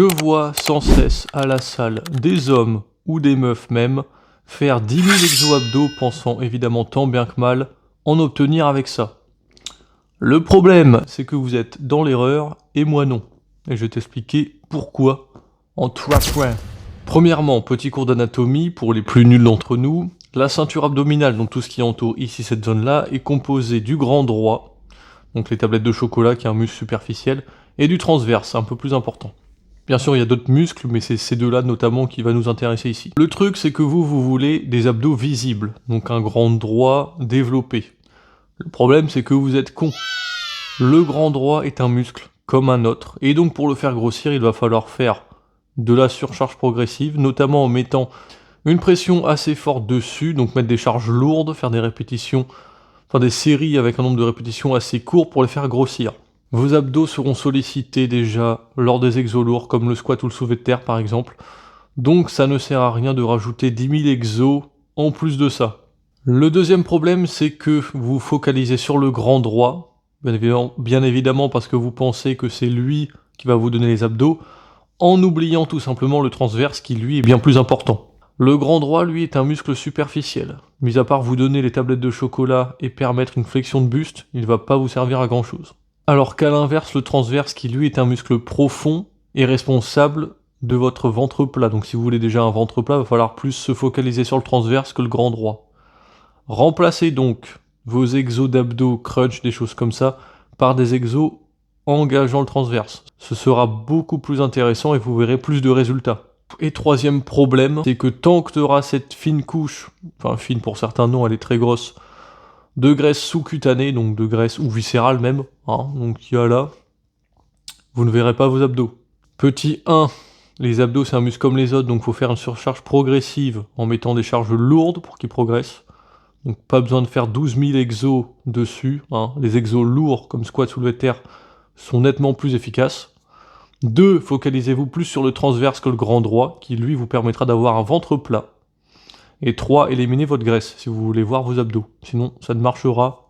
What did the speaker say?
Je vois sans cesse à la salle des hommes ou des meufs même faire 10 000 exo-abdos pensant évidemment tant bien que mal en obtenir avec ça. Le problème, c'est que vous êtes dans l'erreur et moi non. Et je vais t'expliquer pourquoi en 3 points. Premièrement, petit cours d'anatomie pour les plus nuls d'entre nous. La ceinture abdominale, donc tout ce qui entoure ici cette zone-là, est composée du grand droit, donc les tablettes de chocolat qui est un muscle superficiel, et du transverse, un peu plus important. Bien sûr, il y a d'autres muscles, mais c'est ces deux-là notamment qui va nous intéresser ici. Le truc, c'est que vous voulez des abdos visibles, donc un grand droit développé. Le problème, c'est que vous êtes con. Le grand droit est un muscle comme un autre, et donc pour le faire grossir, il va falloir faire de la surcharge progressive, notamment en mettant une pression assez forte dessus, donc mettre des charges lourdes, faire des répétitions, enfin des séries avec un nombre de répétitions assez court pour les faire grossir. Vos abdos seront sollicités déjà lors des exos lourds, comme le squat ou le soulevé de terre par exemple, donc ça ne sert à rien de rajouter 10 000 exos en plus de ça. Le deuxième problème, c'est que vous vous focalisez sur le grand droit, bien évidemment parce que vous pensez que c'est lui qui va vous donner les abdos, en oubliant tout simplement le transverse qui lui est bien plus important. Le grand droit, lui, est un muscle superficiel. Mis à part vous donner les tablettes de chocolat et permettre une flexion de buste, il va pas vous servir à grand chose. Alors qu'à l'inverse, le transverse, qui lui est un muscle profond, est responsable de votre ventre plat. Donc si vous voulez déjà un ventre plat, il va falloir plus se focaliser sur le transverse que le grand droit. Remplacez donc vos exos d'abdos, crunch, des choses comme ça, par des exos engageant le transverse. Ce sera beaucoup plus intéressant et vous verrez plus de résultats. Et troisième problème, c'est que tant que tu auras cette fine couche, enfin fine pour certains non, elle est très grosse, de graisse sous-cutanée, donc de graisse ou viscérale même, hein, donc il y a là, vous ne verrez pas vos abdos. Petit 1, les abdos c'est un muscle comme les autres, donc il faut faire une surcharge progressive en mettant des charges lourdes pour qu'ils progressent. Donc pas besoin de faire 12 000 exos dessus, hein. Les exos lourds comme squat, soulevé de terre sont nettement plus efficaces. 2, focalisez-vous plus sur le transverse que le grand droit, qui lui vous permettra d'avoir un ventre plat. Et 3, éliminez votre graisse si vous voulez voir vos abdos. Sinon, ça ne marchera